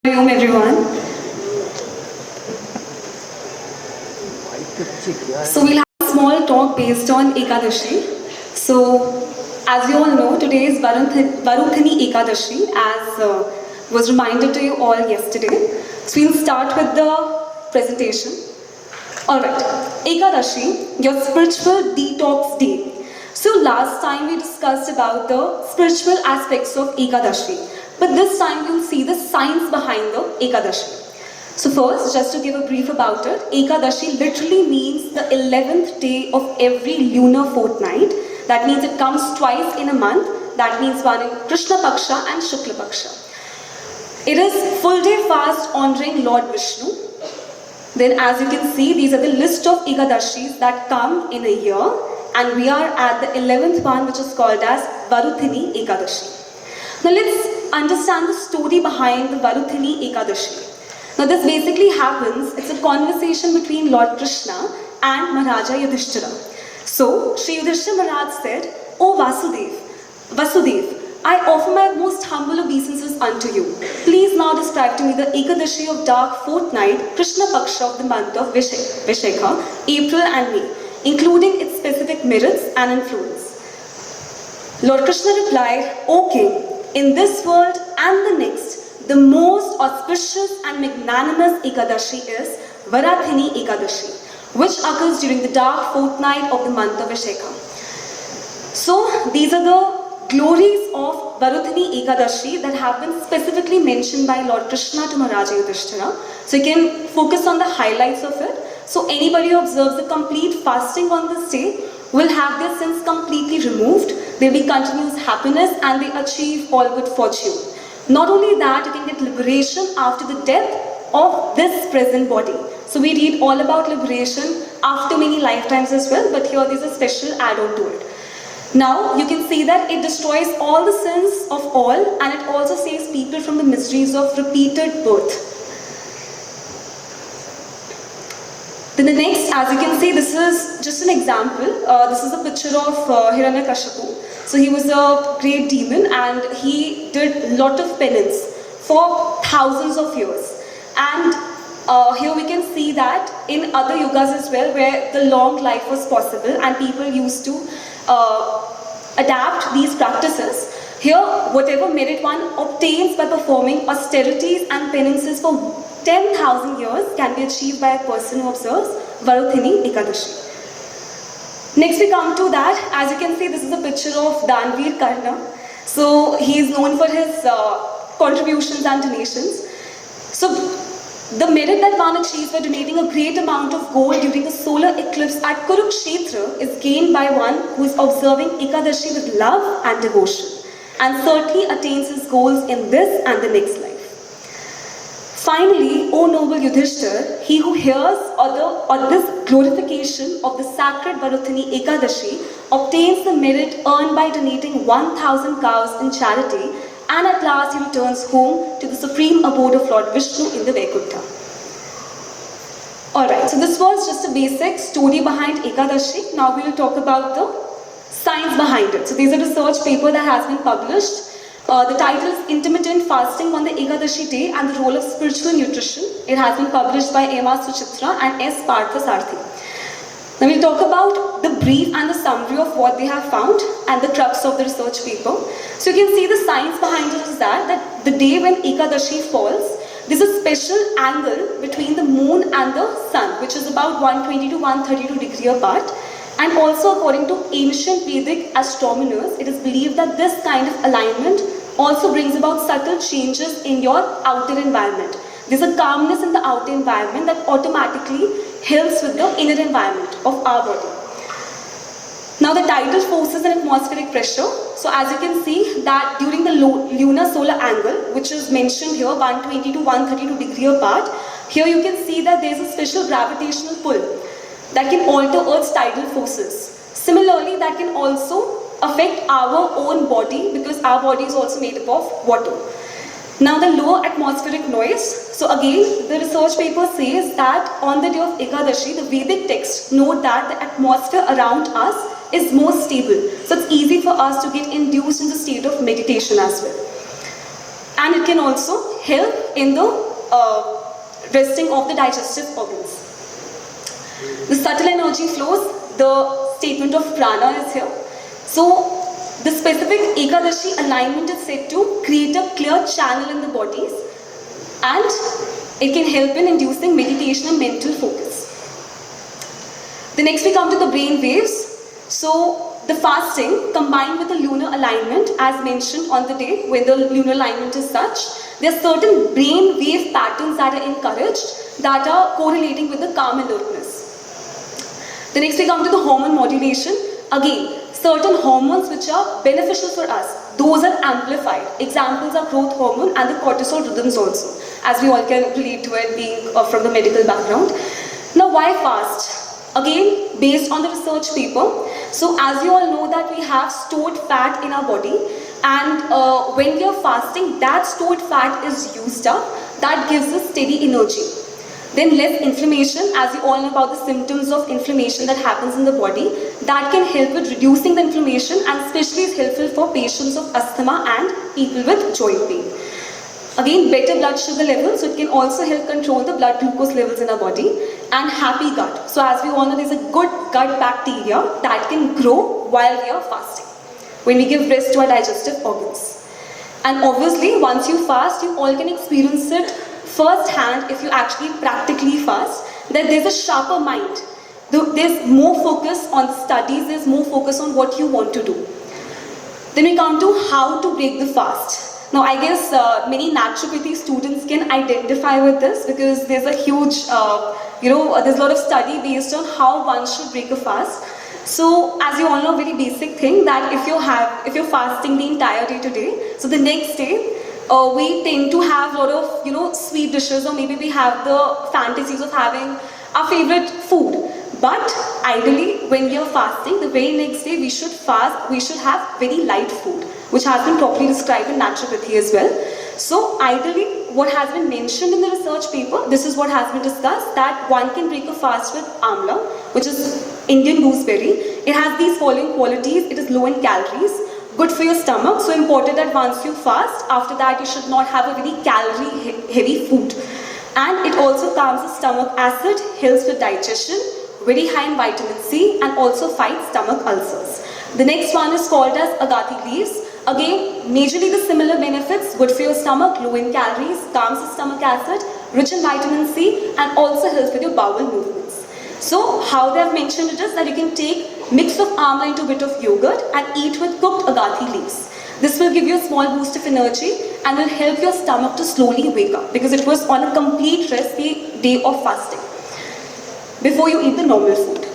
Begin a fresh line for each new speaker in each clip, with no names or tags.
Welcome everyone. So we'll have a small talk based on Ekadashi. So as you all know, today is Varuthini Ekadashi, as was reminded to you all yesterday. So we'll start with the presentation. Alright, Ekadashi, your spiritual detox day. So last time we discussed about the spiritual aspects of Ekadashi. But this time you'll see the science behind the Ekadashi. So first, just to give a brief about it, Ekadashi literally means the 11th day of every lunar fortnight. That means it comes twice in a month. That means one in Krishna Paksha and Shukla Paksha. It is full day fast honoring Lord Vishnu. Then as you can see, these are the list of Ekadashis that come in a year. And we are at the 11th one, which is called as Varuthini Ekadashi. Now let's understand the story behind the Varuthini Ekadashi. Now this basically happens, it's a conversation between Lord Krishna and Maharaja Yudhishthira. So Sri Yudhishthira Maharaj said, "O Vasudev, I offer my most humble obeisances unto you. Please now describe to me the Ekadashi of dark fortnight, Krishna Paksha of the month of Vishakha, April and May, including its specific merits and influence." Lord Krishna replied, "O king, in this world and the next, the most auspicious and magnanimous Ekadashi is Varathini Ekadashi, which occurs during the dark fortnight of the month of Vishakha." So these are the glories of Varuthini Ekadashi that have been specifically mentioned by Lord Krishna to Maharaja Yudhishthira. So you can focus on the highlights of it. So anybody who observes the complete fasting on this day will have their sins completely removed. There will be continuous happiness and they achieve all good fortune. Not only that, you can get liberation after the death of this present body. So we read all about liberation after many lifetimes as well, but here there's a special add-on to it. Now you can see that it destroys all the sins of all, and it also saves people from the miseries of repeated birth. Then the next, as you can see, this is just an example. This is a picture of Hiranyakashipu. So he was a great demon and he did a lot of penance for thousands of years. And here we can see that in other yugas as well, where the long life was possible and people used to adapt these practices. Here, whatever merit one obtains by performing austerities and penances for 10,000 years can be achieved by a person who observes Varuthini Ekadashi. Next we come to that. As you can see, this is a picture of Danveer Karna. So he is known for his contributions and donations. So the merit that one achieves by donating a great amount of gold during a solar eclipse at Kurukshetra is gained by one who is observing Ekadashi with love and devotion, and certainly attains his goals in this and the next life. Finally, O noble Yudhishthir, he who hears or this glorification of the sacred Varuthini Ekadashi obtains the merit earned by donating 1,000 cows in charity, and at last he returns home to the supreme abode of Lord Vishnu in the Vaikuntha. Alright, so this was just a basic story behind Ekadashi. Now we will talk about the science behind it. So there is a research paper that has been published. The title is Intermittent Fasting on the Ekadashi Day and the Role of Spiritual Nutrition. It has been published by M.R. Suchitra and S. Parthasarathy. Now we'll talk about the brief and the summary of what they have found and the crux of the research paper. So you can see the science behind it is that the day when Ekadashi falls, there's a special angle between the moon and the sun, which is about 120 to 132 degrees apart. And also according to ancient Vedic astronomers, it is believed that this kind of alignment also brings about subtle changes in your outer environment. There's a calmness in the outer environment that automatically helps with the inner environment of our body. Now the tidal forces and atmospheric pressure. So as you can see that during the lunar solar angle, which is mentioned here 120 to 132 degrees apart, here you can see that there is a special gravitational pull that can alter Earth's tidal forces. Similarly, that can also affect our own body because our body is also made up of water. Now the lower atmospheric noise. So again, the research paper says that on the day of Ekadashi, the Vedic texts note that the atmosphere around us is more stable. So it's easy for us to get induced in the state of meditation as well. And and it can also help in the resting of the digestive organs. The subtle energy flows, the statement of prana is here. So the specific Ekadashi alignment is said to create a clear channel in the bodies, and it can help in inducing meditation and mental focus. The next we come to the brain waves. So the fasting combined with the lunar alignment, as mentioned on the day when the lunar alignment is such, there are certain brain wave patterns that are encouraged that are correlating with the calm alertness. The next we come to the hormone modulation. Again, certain hormones which are beneficial for us, those are amplified. Examples are growth hormone and the cortisol rhythms also, as we all can relate to it being from the medical background. Now why fast? Again, based on the research paper. So as you all know that we have stored fat in our body, and when we are fasting, that stored fat is used up. That gives us steady energy. Then less inflammation, as you all know about the symptoms of inflammation that happens in the body. That can help with reducing the inflammation, and especially is helpful for patients of asthma and people with joint pain. Again, better blood sugar levels, so it can also help control the blood glucose levels in our body. And happy gut. So as we all know, there's a good gut bacteria that can grow while we are fasting, when we give rest to our digestive organs. And obviously, once you fast, you all can experience it first hand if you actually practically fast, that there's a sharper mind. There's more focus on the studies, there's more focus on what you want to do. Then we come to how to break the fast. Now I guess many naturopathy students can identify with this, because there's a huge, there's a lot of study based on how one should break a fast. So as you all know, very basic thing that if you're fasting the entire day today, so the next day we tend to have a lot of sweet dishes, or maybe we have the fantasies of having our favorite food. But ideally, when we are fasting, the very next day we should have very light food, which has been properly described in naturopathy as well. So ideally, what has been mentioned in the research paper, this is what has been discussed, that one can break a fast with amla, which is Indian gooseberry. It has these following qualities. It is low in calories, good for your stomach. So important that once you fast, after that you should not have a very calorie heavy food. And it also calms the stomach acid, helps with digestion, very high in vitamin C, and also fights stomach ulcers. The next one is called as agathi leaves. Again, majorly the similar benefits, good for your stomach, low in calories, calms the stomach acid, rich in vitamin C, and also helps with your bowel movements. So how they have mentioned it is that you can take mix of amla into a bit of yogurt and eat with cooked agathi leaves. This will give you a small boost of energy and will help your stomach to slowly wake up, because it was on a complete rest day of fasting before you eat the normal food.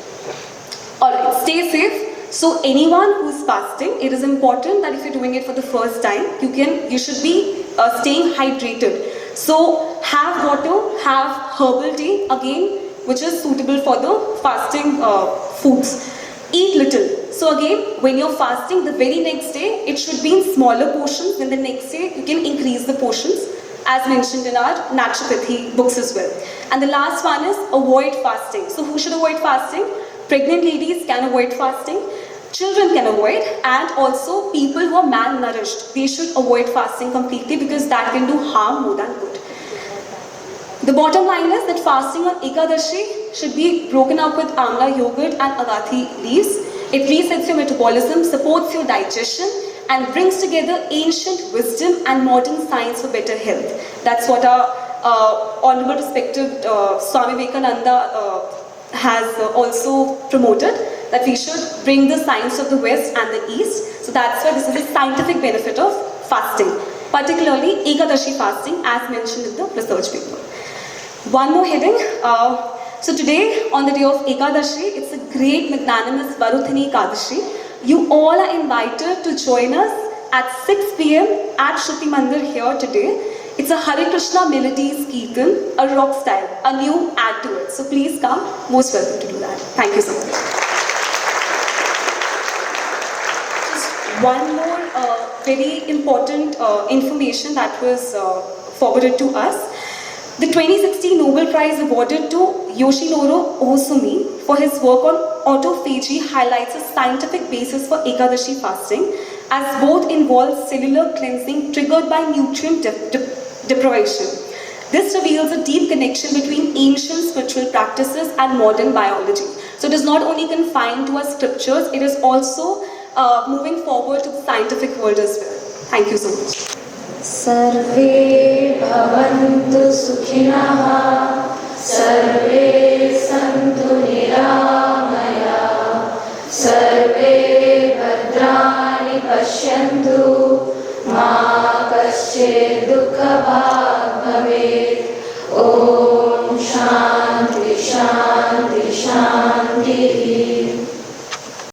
Alright, stay safe. So anyone who's fasting, it is important that if you're doing it for the first time, you should be staying hydrated. So have water, have herbal tea, again, which is suitable for the fasting foods. Eat little. So again, when you're fasting, the very next day, it should be in smaller portions. Then the next day, you can increase the portions, as mentioned in our naturopathy books as well. And the last one is avoid fasting. So who should avoid fasting? Pregnant ladies can avoid fasting, children can avoid, and also people who are malnourished, they should avoid fasting completely, because that can do harm more than good. The bottom line is that fasting on Ekadashi should be broken up with amla yogurt and agathi leaves. It resets your metabolism, supports your digestion, and brings together ancient wisdom and modern science for better health. That's what our honorable respected Swami Vivekananda has also promoted, that we should bring the science of the West and the East. So that's why this is a scientific benefit of fasting, particularly Ekadashi fasting, as mentioned in the research paper. One more heading. So today, on the day of Ekadashi, it's a great magnanimous Varuthini Ekadashi. You all are invited to join us at 6 p.m. at Shruti Mandir here today. It's a Hare Krishna melodies Kirtan, a rock style, a new add to it. So please come, most welcome to do that. Thank you so much. Just one more very important information that was forwarded to us. The 2016 Nobel Prize awarded to Yoshinoro Ohsumi for his work on autophagy highlights a scientific basis for Ekadashi fasting. as both involve cellular cleansing triggered by nutrient deprivation. This reveals a deep connection between ancient spiritual practices and modern biology. So it is not only confined to our scriptures, it is also moving forward to the scientific world as well. Thank you so much.
सर्वे भवन्तु सुखिनः सर्वे सन्तु निरामयाः सर्वे भद्राणि पश्यन्तु मा कश्चित् दुःखभाग् भवेत्। ॐ